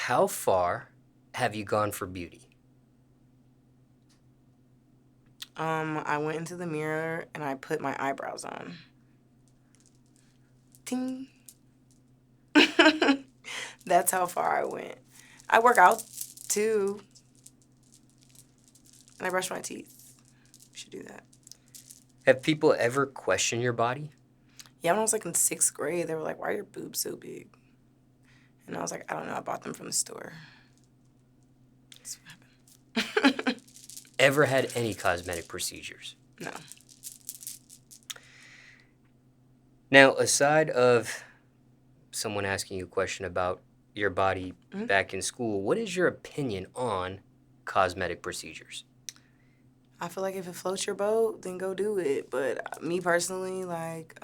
How far have you gone for beauty? I went into the mirror and I put my eyebrows on. Ting. That's how far I went. I work out too. And I brush my teeth. You should do that. Have people ever questioned your body? Yeah, when I was like in 6th grade, they were like, why are your boobs so big? And I was like, I don't know. I bought them from the store. That's what happened. Ever had any cosmetic procedures? No. Now, aside of someone asking you a question about your body back in school, what is your opinion on cosmetic procedures? I feel like if it floats your boat, then go do it. But me personally, like,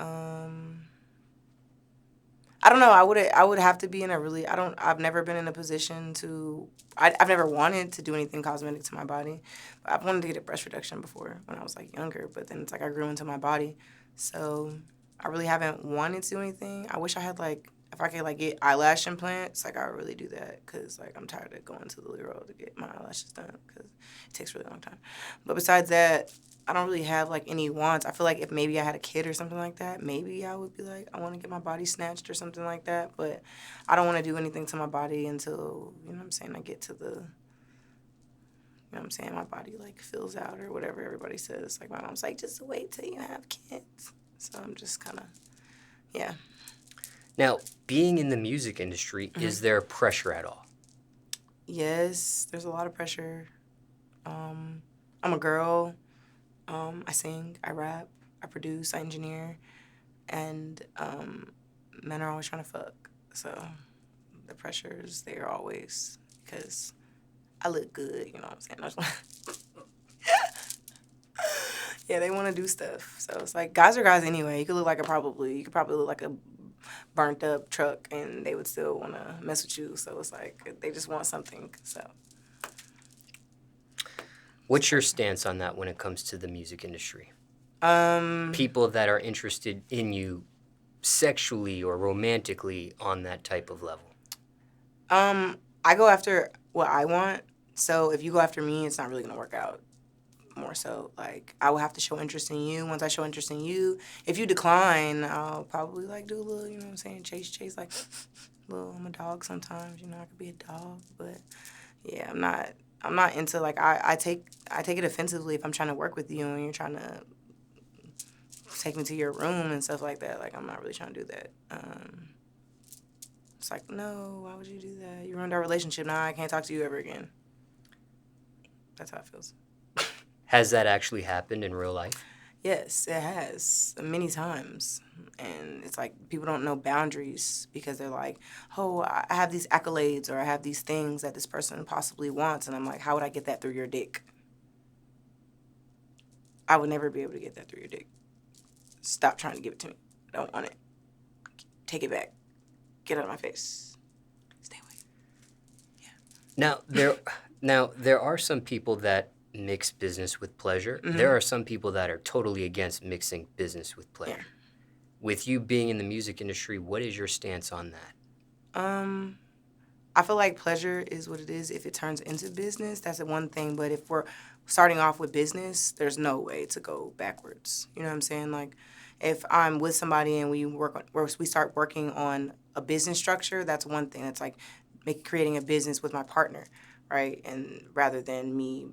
I don't know. I would have to be in a really. I've never been in a position to. I've never wanted to do anything cosmetic to my body. I've wanted to get a breast reduction before when I was like younger, but then it's like I grew into my body, so I really haven't wanted to do anything. I wish I had like if I could like get eyelash implants, like I would really do that because like I'm tired of going to the Liro to get my eyelashes done because it takes a really long time. But besides that, I don't really have like any wants. I feel like if maybe I had a kid or something like that, maybe I would be like, I want to get my body snatched or something like that. But I don't want to do anything to my body until, you know what I'm saying, I get to the, you know what I'm saying, my body like fills out or whatever everybody says. Like my mom's like, just wait till you have kids. So I'm just kind of, yeah. Now, being in the music industry, is there pressure at all? Yes, there's a lot of pressure. I'm a girl. I sing, I rap, I produce, I engineer, and men are always trying to fuck. So the pressure is there always because I look good, you know what I'm saying? Yeah, they want to do stuff. So it's like guys are guys anyway. You could probably look like a burnt up truck and they would still want to mess with you. So it's like they just want something. So What's your stance on that when it comes to the music industry? um People that are interested in you sexually or romantically on that type of level. I go after what I want. So if you go after me, it's not really gonna work out. More so, like I will have to show interest in you. Once I show interest in you, if you decline, I'll probably like do a little, you know what I'm saying, chase like, little. I'm a dog sometimes, you know. I could be a dog, but yeah, I'm not into like I take it offensively if I'm trying to work with you and you're trying to take me to your room and stuff like that. Like I'm not really trying to do that. It's like, no, why would you do that? You ruined our relationship. Now I can't talk to you ever again. That's how it feels. Has that actually happened in real life? Yes, it has many times. And it's like people don't know boundaries because they're like, oh, I have these accolades or I have these things that this person possibly wants. And I'm like, how would I get that through your dick? I would never be able to get that through your dick. Stop trying to give it to me. I don't want it. Take it back. Get out of my face. Stay away. Yeah. Now there are some people that mix business with pleasure. There are some people that are totally against mixing business with pleasure. Yeah. With you being in the music industry, what is your stance on that? I feel like pleasure is what it is. If it turns into business, that's the one thing. But if we're starting off with business, there's no way to go backwards. You know what I'm saying? Like, if I'm with somebody and we start working on a business structure, that's one thing. That's like creating a business with my partner, right? And rather than me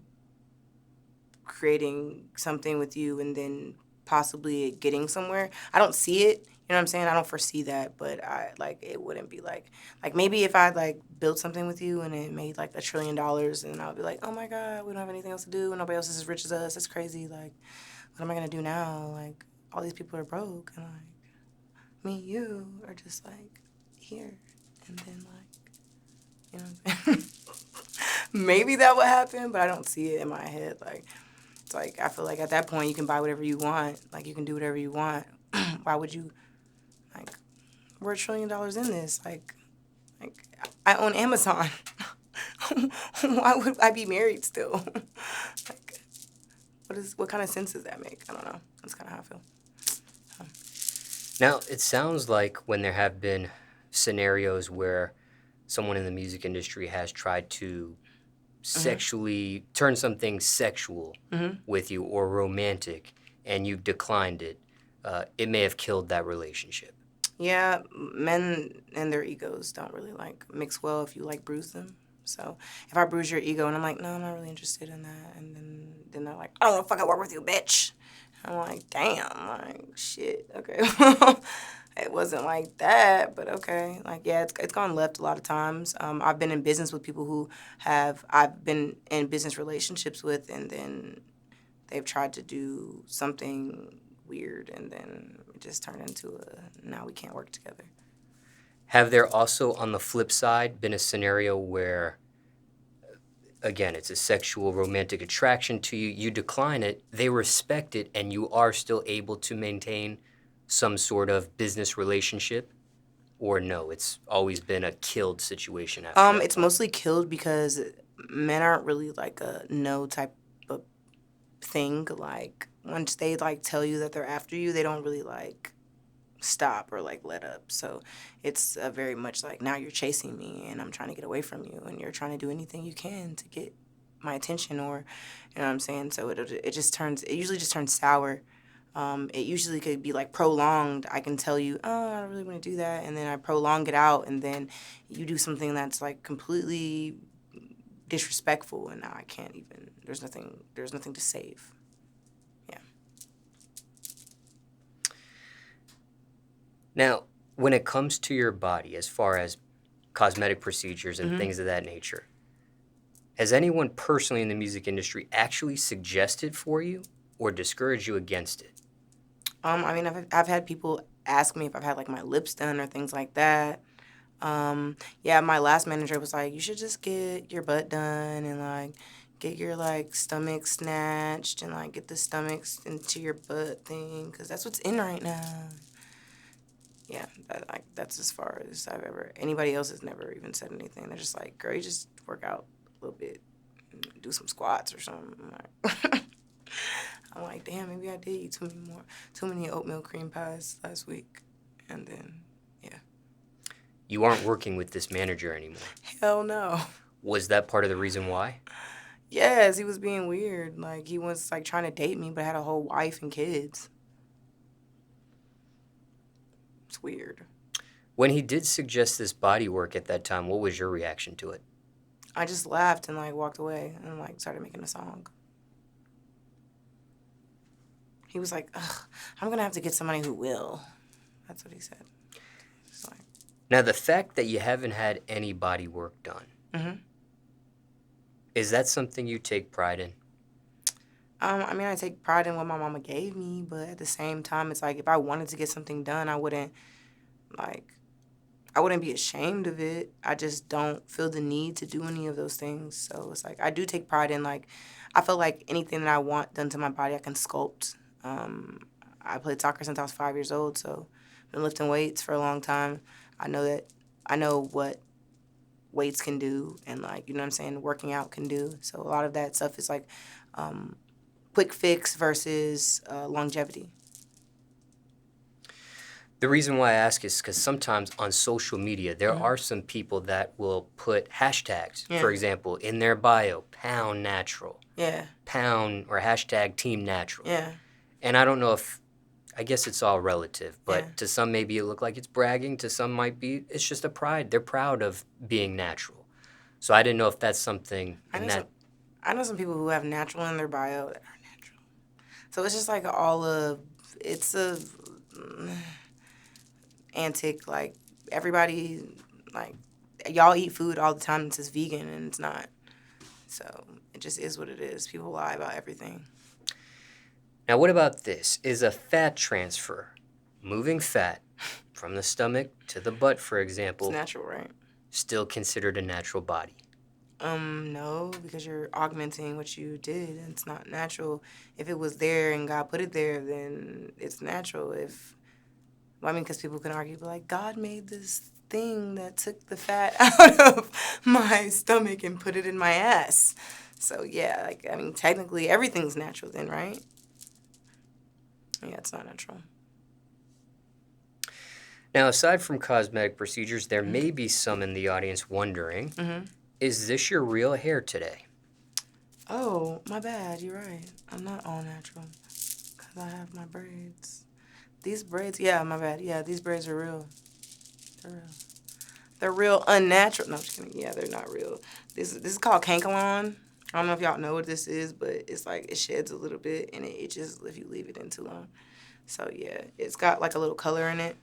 creating something with you and then possibly getting somewhere. I don't see it. You know what I'm saying? I don't foresee that, but it wouldn't be like maybe if I like built something with you and it made like $1 trillion and I would be like, oh my God, we don't have anything else to do and nobody else is as rich as us. That's crazy. Like, what am I gonna do now? Like, all these people are broke and like me and you are just like here and then like, you know what I'm saying? Maybe that would happen, but I don't see it in my head. Like, it's like I feel like at that point you can buy whatever you want. Like you can do whatever you want. Why would you like we're $1 trillion in this? Like I own Amazon. Why would I be married still? Like what kind of sense does that make? I don't know. That's kinda how I feel. Now, it sounds like when there have been scenarios where someone in the music industry has tried to sexually turn something sexual with you or romantic, and you've declined it, it may have killed that relationship. Yeah, men and their egos don't really like mix well if you like bruise them. So if I bruise your ego and I'm like, no, I'm not really interested in that, and then they're like, I don't want to fucking work with you, bitch. I'm like, damn, like shit. Okay, it wasn't like that, but okay. Like yeah, it's gone left a lot of times. I've been in business with people who I've been in business relationships with, and then they've tried to do something weird, and then it just turned into now we can't work together. Have there also, on the flip side, been a scenario where, again, it's a sexual romantic attraction to you, you decline it, they respect it, and you are still able to maintain some sort of business relationship? Or no, it's always been a killed situation after that It's point? mostly killed because men aren't really like a no type of thing. Like once they like tell you that they're after you, they don't really like stop or like let up. So it's very much like now you're chasing me and I'm trying to get away from you, and you're trying to do anything you can to get my attention, or you know what I'm saying. So it usually just turns sour. It usually could be like prolonged. I can tell you, oh, I don't really want to do that, and then I prolong it out, and then you do something that's like completely disrespectful, and now I can't even. There's nothing to save. Yeah. Now, when it comes to your body, as far as cosmetic procedures and things of that nature, has anyone personally in the music industry actually suggested for you or discouraged you against it? I mean, I've had people ask me if I've had like my lips done or things like that. Yeah, my last manager was like, you should just get your butt done and like get your like stomach snatched and like get the stomachs into your butt thing because that's what's in right now. Yeah, that's as far as I've ever. Anybody else has never even said anything. They're just like, girl, you just work out a little bit, and do some squats or something. I'm like, damn, maybe I did eat too many oatmeal cream pies last week, and then yeah, You aren't working with this manager anymore. hell no. Was that part of the reason why? Yes, he was being weird. Like he was like trying to date me, but had a whole wife and kids. It's weird. When he did suggest this body work at that time, what was your reaction to it? I just laughed and like walked away and like started making a song. He was like, ugh, I'm gonna have to get somebody who will. That's what he said. It's like, Now, the fact that you haven't had any body work done, is that something you take pride in? I mean, I take pride in what my mama gave me, but at the same time, it's like if I wanted to get something done, like I wouldn't be ashamed of it. I just don't feel the need to do any of those things. So it's like I do take pride in like I feel like anything that I want done to my body, I can sculpt. I played soccer since I was 5 years old, so I've been lifting weights for a long time. I know what weights can do, and like you know what I'm saying, working out can do. So a lot of that stuff is like quick fix versus longevity. The reason why I ask is because sometimes on social media, there are some people that will put hashtags, Yeah. for example, in their bio, pound natural, Yeah. pound or hashtag team natural. Yeah. And I don't know if, I guess it's all relative, but Yeah. to some maybe it look like it's bragging, to some might be, it's just a pride. They're proud of being natural. So I didn't know if that's something in that. I know some people who have natural in their bio that are natural. So it's just like it's a antic, like everybody, like y'all eat food all the time that says vegan and it's not. So it just is what it is. People lie about everything. Now, what about this? Is a fat transfer, moving fat from the stomach to the butt, for It's example, natural, right? still considered a natural body? No, because you're augmenting what you did, and it's not natural. If it was there and God put it there, then it's natural. I mean, because people can argue, but like, God made this thing that took the fat out of my stomach and put it in my ass. So yeah, like, I mean, technically everything's natural then, right? Yeah, it's not natural. Now, aside from cosmetic procedures, there may be some in the audience wondering, is this your real hair today? Oh, my bad. You're right. I'm not all natural because I have my braids. These braids, yeah, my bad. Yeah, these braids are real. They're real. They're real unnatural. No, I'm just kidding. Yeah, they're not real. This is called cankalon. I don't know if y'all know what this is, but it's like it sheds a little bit and it itches if you leave it in too long. So yeah, it's got like a little color in it.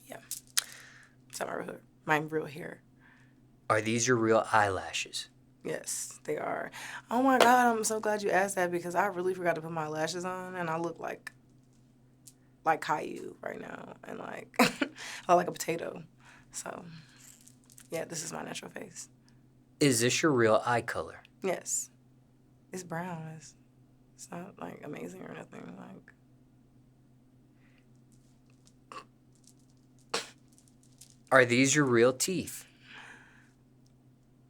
Yeah, it's not my real hair. Are these your real eyelashes? Yes, they are. Oh my God, I'm so glad you asked that because I really forgot to put my lashes on and I look like Caillou right now and like I look like a potato. So yeah, this is my natural face. Is this your real eye color? Yes, it's brown. It's not like amazing or nothing. Like Are these your real teeth?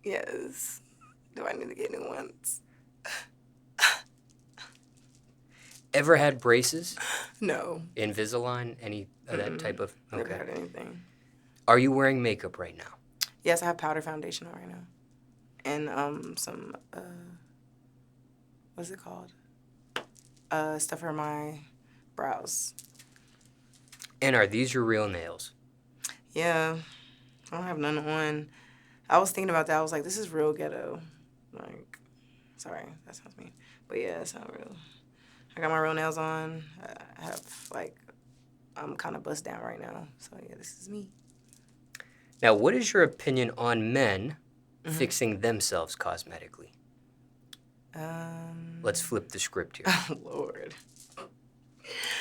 yes. Do I need to get new ones? Ever had braces? No. Invisalign? Any of that type of? Never Okay. had anything. Are you wearing makeup right now? Yes, I have powder foundation on right now, and some what's it called? Stuff for my brows. And are these your real nails? Yeah, I don't have none on. I was thinking about that. I was like, this is real ghetto. Like, sorry, that sounds mean, but yeah, it's not real. I got my real nails on. I have like, I'm kind of bust down right now. So yeah, this is me. Now, what is your opinion on men fixing themselves cosmetically? Let's flip the script here. Oh, Lord.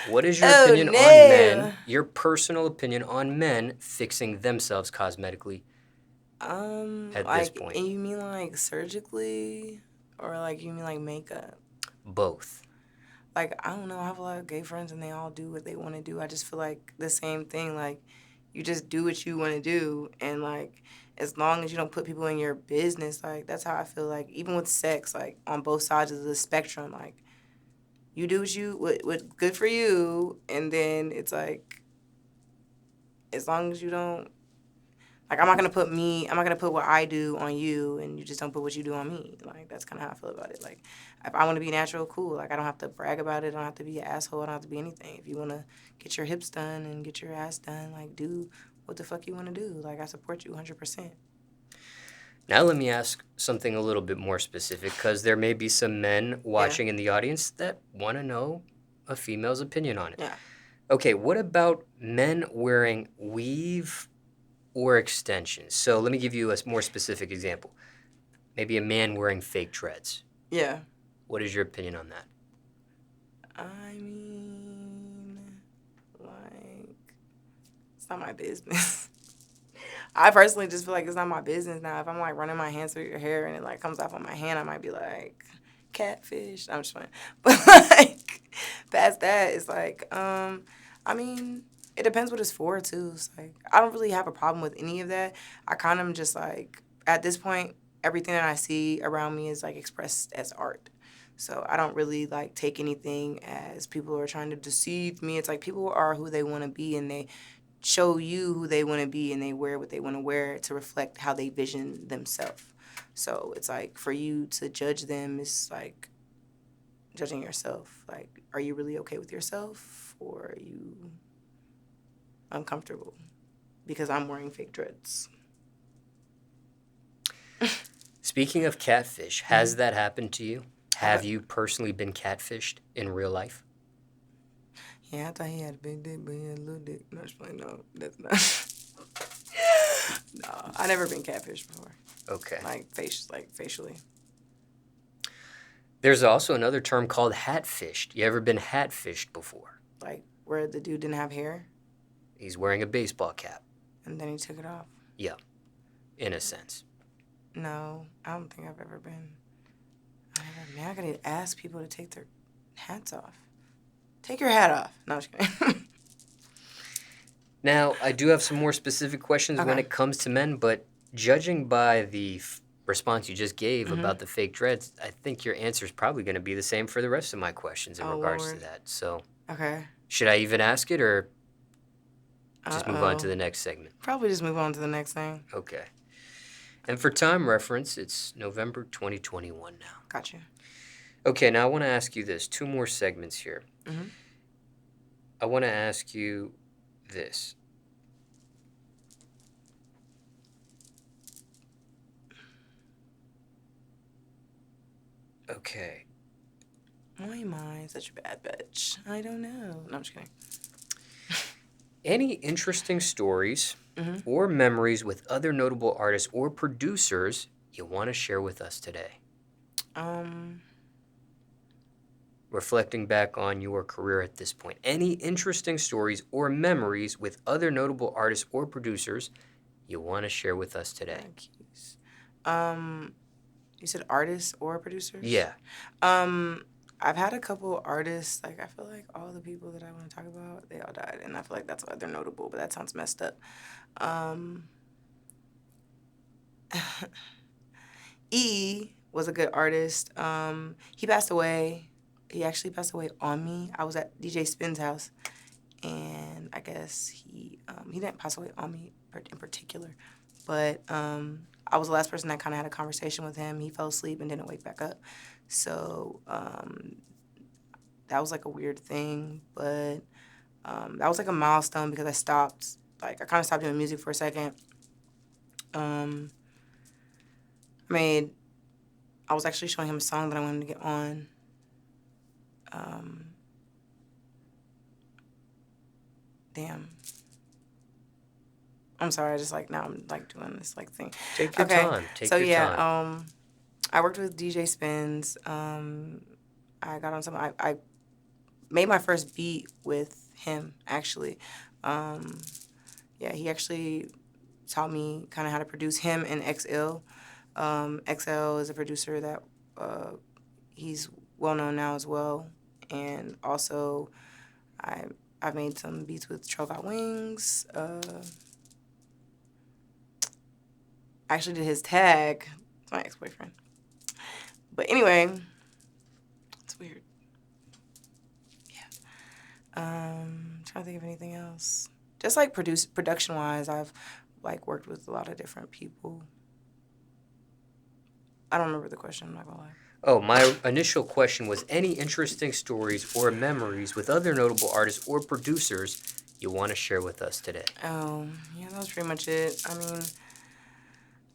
What is your Oh, opinion no. on men, your personal opinion on men fixing themselves cosmetically at like, this point? and you mean like surgically, or like you mean like makeup? Both. Like, I don't know. I have a lot of gay friends and they all do what they want to do. I just feel like the same thing. Like, you just do what you want to do. And, like, as long as you don't put people in your business, like, that's how I feel like, even with sex, like, on both sides of the spectrum, like, you do what's good for you. And then it's like, as long as you don't, like, I'm not going to put what I do on you and you just don't put what you do on me. Like, that's kind of how I feel about it. Like, if I want to be natural, cool. Like, I don't have to brag about it. I don't have to be an asshole. I don't have to be anything. If you want to get your hips done and get your ass done, like, do what the fuck you want to do. Like, I support you 100%. Now let me ask something a little bit more specific, because there may be some men watching in the audience that want to know a female's opinion on it. Yeah. Okay, what about men wearing weave or extensions? So let me give you a more specific example. Maybe a man wearing fake dreads. Yeah. What is your opinion on that? I mean, like, it's not my business. I personally just feel like it's not my business now. If I'm, like, running my hands through your hair and it, like, comes off on my hand, I might be like, catfish. I'm just playing. But, like, past that, it's like, I mean, it depends what it's for, too. It's like, I don't really have a problem with any of that. I kind of just, like, at this point, everything that I see around me is, like, expressed as art. So I don't really, like, take anything as people are trying to deceive me. It's like people are who they want to be, and they show you who they want to be, and they wear what they want to wear to reflect how they vision themselves. So it's like for you to judge them is like judging yourself. Like, are you really okay with yourself, or are you uncomfortable because I'm wearing fake dreads? Speaking of catfish, has that happened to you? Have you personally been catfished in real life? Yeah, I thought he had a big dick, but he had a little dick. No, just playing. No, that's not. No, I never been catfished before. Okay. Like facially. There's also another term called hatfished. You ever been hatfished before? Like where the dude didn't have hair He's wearing a baseball cap. and then he took it off. Yeah, in a sense. No, I don't think I've ever been. Man, I gotta ask people to take their hats off. Take your hat off. No, I'm just kidding. Now, I do have some more specific questions when it comes to men, but judging by the response you just gave about the fake dreads, I think your answer is probably going to be the same for the rest of my questions in regards to that. So, Okay. should I even ask it, or just move on to the next segment? Probably just move on to the next thing. Okay. And for time reference, it's November 2021 now. Gotcha. Okay, now I want to ask you this. 2 more segments here. Mm-hmm. I want to ask you this. Okay. Why am I such a bad bitch? I don't know. No, I'm just kidding. Any interesting stories Mm-hmm. or memories with other notable artists or producers you want to share with us today? Reflecting back on your career at this point, any interesting stories or memories with other notable artists or producers you want to share with us today? You said artists or producers? Yeah. I've had a couple artists, like I feel like all the people that I want to talk about, they all died, and I feel like that's why they're notable, but that sounds messed up. E was a good artist. He passed away. He actually passed away on me. I was at DJ Spin's house, and I guess he didn't pass away on me in particular, but I was the last person that kind of had a conversation with him. He fell asleep and didn't wake back up, so that was like a weird thing, but that was like a milestone because I kind of stopped doing music for a second. I was actually showing him a song that I wanted to get on. Damn. I'm sorry, I just like now I'm like doing this like thing. Take your time. Take your time. I worked with DJ Spins. I got on some. I made my first beat with him actually. He actually taught me kind of how to produce him and XL. XL is a producer that he's well known now as well, and also I've made some beats with Trell Got Wings. I actually did his tag. It's my ex-boyfriend. But anyway, it's weird. Yeah. Trying to think of anything else. Just like production-wise, I've like worked with a lot of different people. I don't remember the question, I'm not gonna lie. Oh, my initial question was any interesting stories or memories with other notable artists or producers you want to share with us today? Oh, yeah, that was pretty much it. I mean,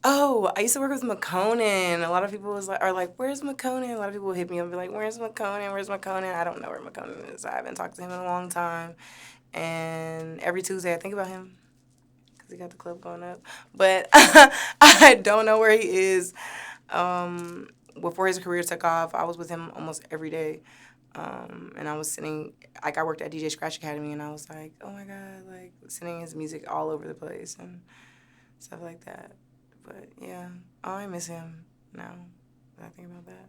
I used to work with McConnen. A lot of people are like, where's McConnen? A lot of people hit me up and be like, where's McConnen? Where's McConnen? I don't know where McConnen is. I haven't talked to him in a long time. And every Tuesday I think about him because he got the club going up. But I don't know where he is. Before his career took off, I was with him almost every day. And I was sitting, like I worked at DJ Scratch Academy, and I was like, oh my God, like sending his music all over the place and stuff like that. But yeah, I miss him now that I think about that.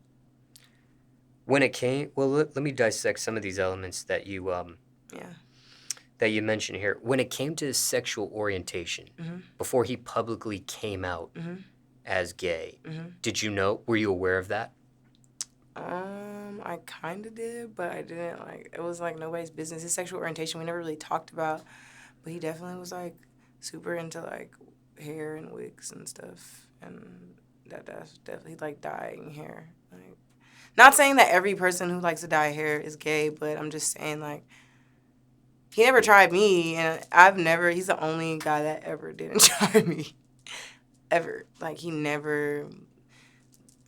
When it came, well, let me dissect some of these elements that you that you mentioned here. When it came to his sexual orientation, before he publicly came out as gay, did you know? Were you aware of that? I kind of did, but I didn't like. It was like nobody's business. His sexual orientation we never really talked about, but he definitely was like super into like hair and wigs and stuff, and that's definitely like dyeing hair. Like, not saying that every person who likes to dye hair is gay, but I'm just saying like he never tried me, and he's the only guy that ever didn't try me, ever. Like he never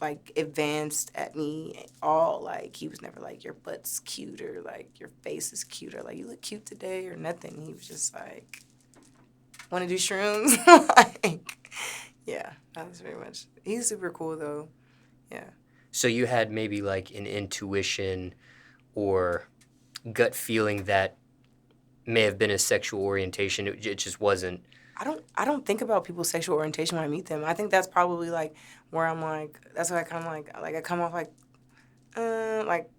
like advanced at me at all. Like he was never like your butt's cute or like your face is cute or like you look cute today or nothing. He was just like want to do shrooms. Like yeah, that was very much. He's super cool though. Yeah. So you had maybe like an intuition or gut feeling that may have been his sexual orientation. It just wasn't. I don't think about people's sexual orientation when I meet them. I think that's probably like where I'm like that's why I kind of like I come off like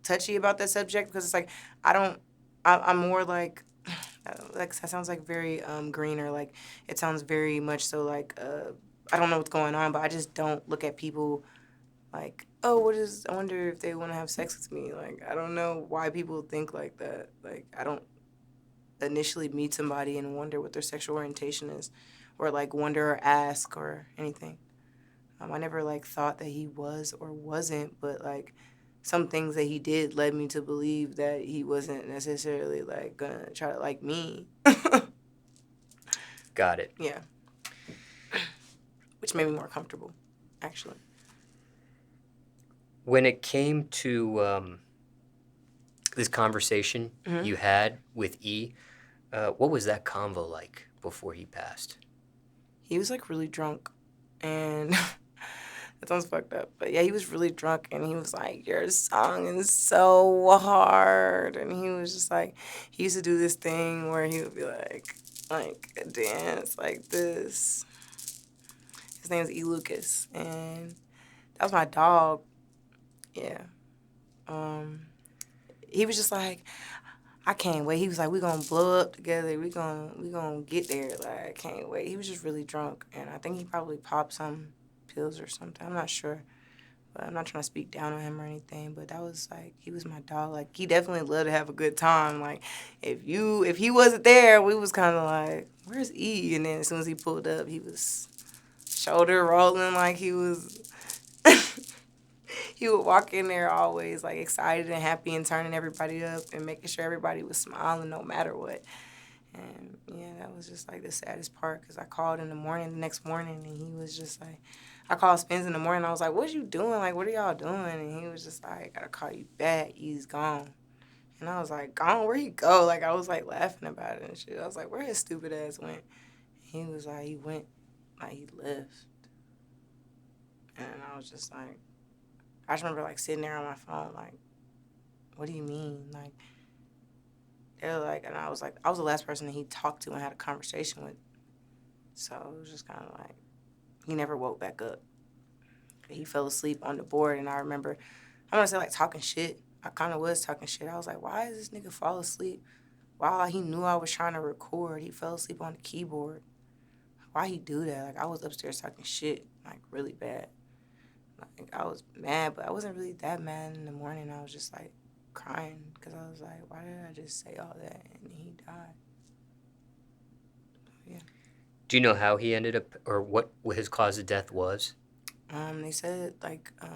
touchy about that subject because it's like I'm more like that sounds like very green or like it sounds very much so like I don't know what's going on, but I just don't look at people like, oh, I wonder if they want to have sex with me. Like I don't know why people think like that. Like I don't initially meet somebody and wonder what their sexual orientation is, or like wonder or ask or anything. I never like thought that he was or wasn't, but like some things that he did led me to believe that he wasn't necessarily like gonna try to like me. Got it. Yeah. Which made me more comfortable, actually. When it came to this conversation you had with E, what was that convo like before he passed? He was like really drunk, and that sounds fucked up, but yeah, he was really drunk, and he was like, "Your song is so hard," and he was just like, he used to do this thing where he would be like a dance like this. His name is E.Lucas, and that was my dog. Yeah. He was just like, I can't wait. He was like, we gonna blow up together. We gonna get there. Like, I can't wait. He was just really drunk, and I think he probably popped some pills or something. I'm not sure, but I'm not trying to speak down on him or anything. But that was like, he was my dog. Like, he definitely loved to have a good time. Like, if he wasn't there, we was kind of like, where's E? And then as soon as he pulled up, he was shoulder rolling like he was. He would walk in there always like excited and happy and turning everybody up and making sure everybody was smiling no matter what. And yeah, that was just like the saddest part because I called in the morning, the next morning, and he was just like, I called Spence in the morning. I was like, what you doing? Like, what are y'all doing? And he was just like, gotta call you back. He's gone. And I was like, gone? Where'd he go? Like, I was like laughing about it and shit. I was like, where his stupid ass went? He was like, he went, like, he left. And I was just like, I just remember like sitting there on my phone, like, what do you mean? Like, they're like, and I was like, I was the last person that he talked to and had a conversation with. So it was just kind of like, he never woke back up. He fell asleep on the board, and I remember, I'm gonna say like talking shit. I kind of was talking shit. I was like, why is this nigga fall asleep while he knew I was trying to record? He fell asleep on the keyboard. Why he do that? Like, I was upstairs talking shit, like really bad. Like, I was mad, but I wasn't really that mad in the morning. I was just like crying because I was like, why did I just say all that? And he died. Yeah. Do you know how he ended up, or what his cause of death was? They said like, I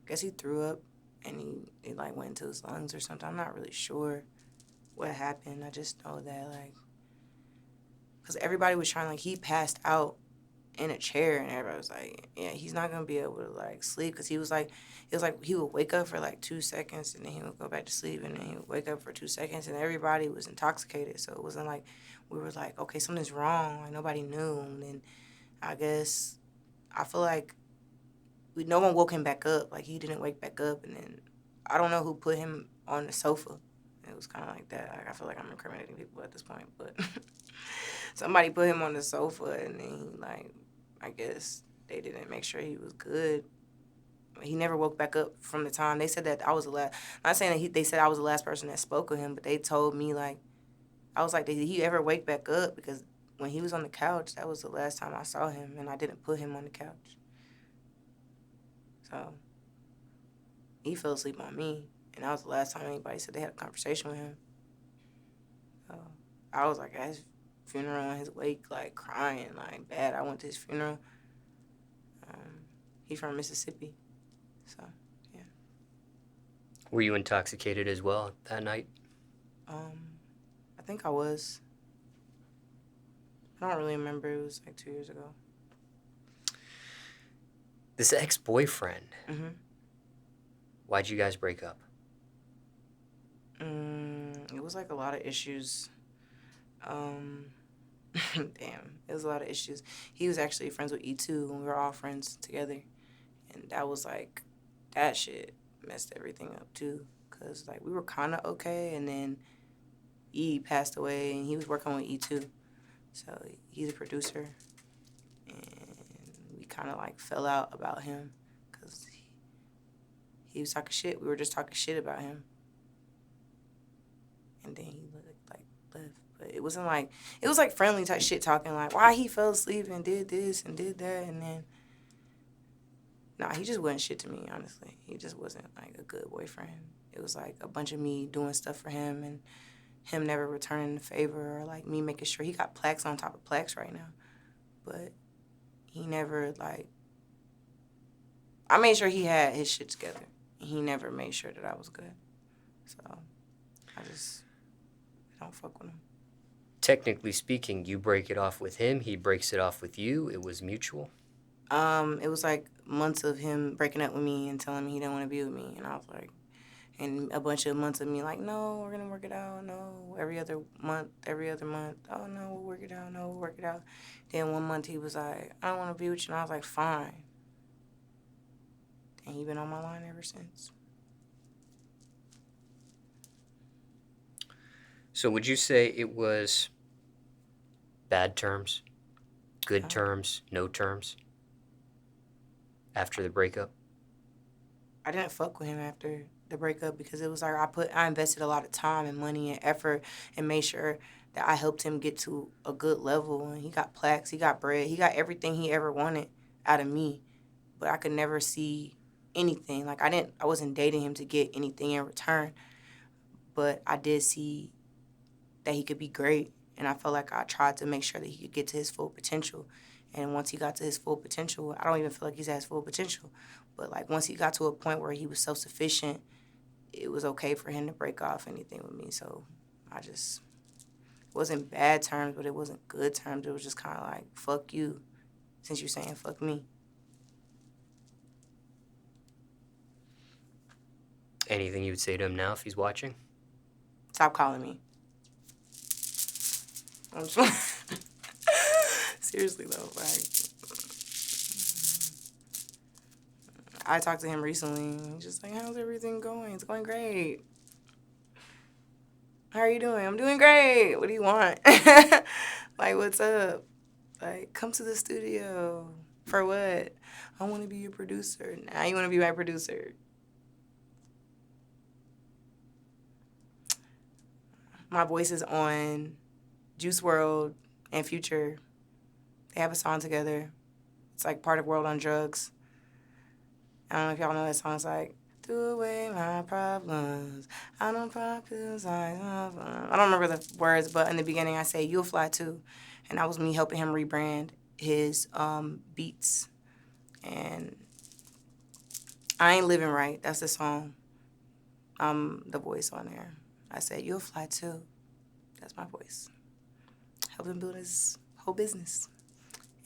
guess he threw up and he like went into his lungs or something. I'm not really sure what happened. I just know that like, because everybody was trying, like, he passed out in a chair and everybody was like, yeah, he's not gonna be able to like sleep because he was like, it was like he would wake up for like 2 seconds and then he would go back to sleep and then he would wake up for 2 seconds and everybody was intoxicated, so it wasn't like we were like, okay, something's wrong, like nobody knew. And then I guess I feel like no one woke him back up, like he didn't wake back up, and then I don't know who put him on the sofa. It was kind of like that. Like, I feel like I'm incriminating people at this point, but somebody put him on the sofa and then he like, I guess they didn't make sure he was good. He never woke back up from the time. They said that I was the last. I'm not saying that they said I was the last person that spoke with him, but they told me, like, I was like, did he ever wake back up? Because when he was on the couch, that was the last time I saw him, and I didn't put him on the couch. So he fell asleep on me, and that was the last time anybody said they had a conversation with him. So I was like at his funeral, in his wake, like crying, like bad. I went to his funeral. He's from Mississippi, so yeah. Were you intoxicated as well that night? I think I was. I don't really remember. It was like 2 years ago. This ex-boyfriend, Mm-hmm. why'd you guys break up? It was like a lot of issues. Damn, it was a lot of issues. He was actually friends with E2, and we were all friends together. And that was like, that shit messed everything up too. Because like we were kind of okay, and then E passed away, and he was working with E2. So he's a producer, and we kind of like fell out about him because he was talking shit. We were just talking shit about him. And then he like left. But it wasn't like, it was like friendly type shit talking, like why he fell asleep and did this and did that. And then, nah, he just wasn't shit to me, honestly. He just wasn't like a good boyfriend. It was like a bunch of me doing stuff for him and him never returning the favor or like me making sure he got plaques on top of plaques right now. But he never like, I made sure he had his shit together. He never made sure that I was good. So I just don't fuck with him. Technically speaking, you break it off with him, he breaks it off with you. It was mutual. It was like months of him breaking up with me and telling me he didn't want to be with me, and I was like, and a bunch of months of me like, no, we're gonna work it out. No, every other month. Oh no, we'll work it out. No, we'll work it out. Then one month he was like, I don't want to be with you, and I was like, fine. And he been on my line ever since. So would you say it was bad terms, good No. terms, no terms after the breakup? I didn't fuck with him after the breakup because it was like I invested a lot of time and money and effort and made sure that I helped him get to a good level, and he got plaques, he got bread, he got everything he ever wanted out of me. But I could never see anything. Like I wasn't dating him to get anything in return. But I did see that he could be great, and I felt like I tried to make sure that he could get to his full potential. And once he got to his full potential, I don't even feel like he's at his full potential. But like once he got to a point where he was self-sufficient, it was okay for him to break off anything with me. So it wasn't bad terms, but it wasn't good terms. It was just kind of like, fuck you, since you're saying fuck me. Anything you would say to him now if he's watching? Stop calling me. I'm just seriously though, like I talked to him recently. He's just like, how's everything going? It's going great. How are you doing? I'm doing great. What do you want? Like, what's up? Like, come to the studio. For what? I want to be your producer. Now you want to be my producer. My voice is on Juice WRLD and Future. They have a song together. It's like part of World on Drugs. I don't know if y'all know that song. It's like, threw away my problems. I don't pop pills. I don't remember the words, but in the beginning I say, you'll fly too. And that was me helping him rebrand his beats. And I Ain't Living Right. That's the song. I'm the voice on there. I said, you'll fly too. That's my voice. Help him build his whole business.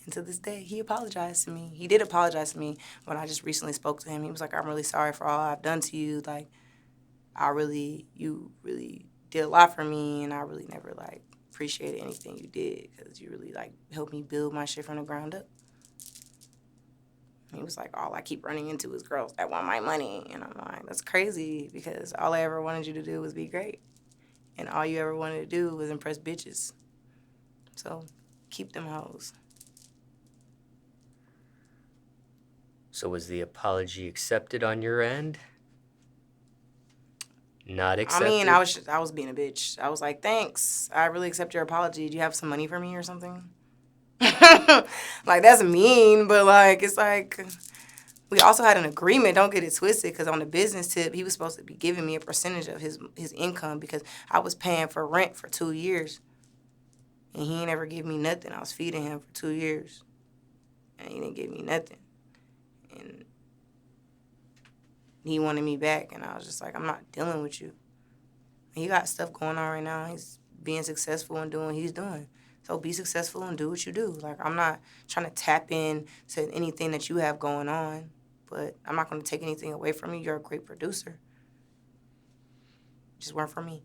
And to this day, he apologized to me. He did apologize to me when I just recently spoke to him. He was like, I'm really sorry for all I've done to you. Like, you really did a lot for me, and I really never, like, appreciated anything you did because you really, like, helped me build my shit from the ground up. He was like, all I keep running into is girls that want my money. And I'm like, that's crazy because all I ever wanted you to do was be great. And all you ever wanted to do was impress bitches. So keep them hoes. So was the apology accepted on your end? Not accepted? I mean, I was being a bitch. I was like, thanks. I really accept your apology. Do you have some money for me or something? Like, that's mean, but, like, it's like, we also had an agreement. Don't get it twisted, because on the business tip, he was supposed to be giving me a percentage of his income because I was paying for rent for 2 years. And he ain't ever give me nothing. I was feeding him for 2 years. And he didn't give me nothing. And he wanted me back, and I was just like, I'm not dealing with you. He got stuff going on right now. He's being successful and doing what he's doing. So be successful and do what you do. Like, I'm not trying to tap in to anything that you have going on, but I'm not going to take anything away from you. You're a great producer. Just weren't for me.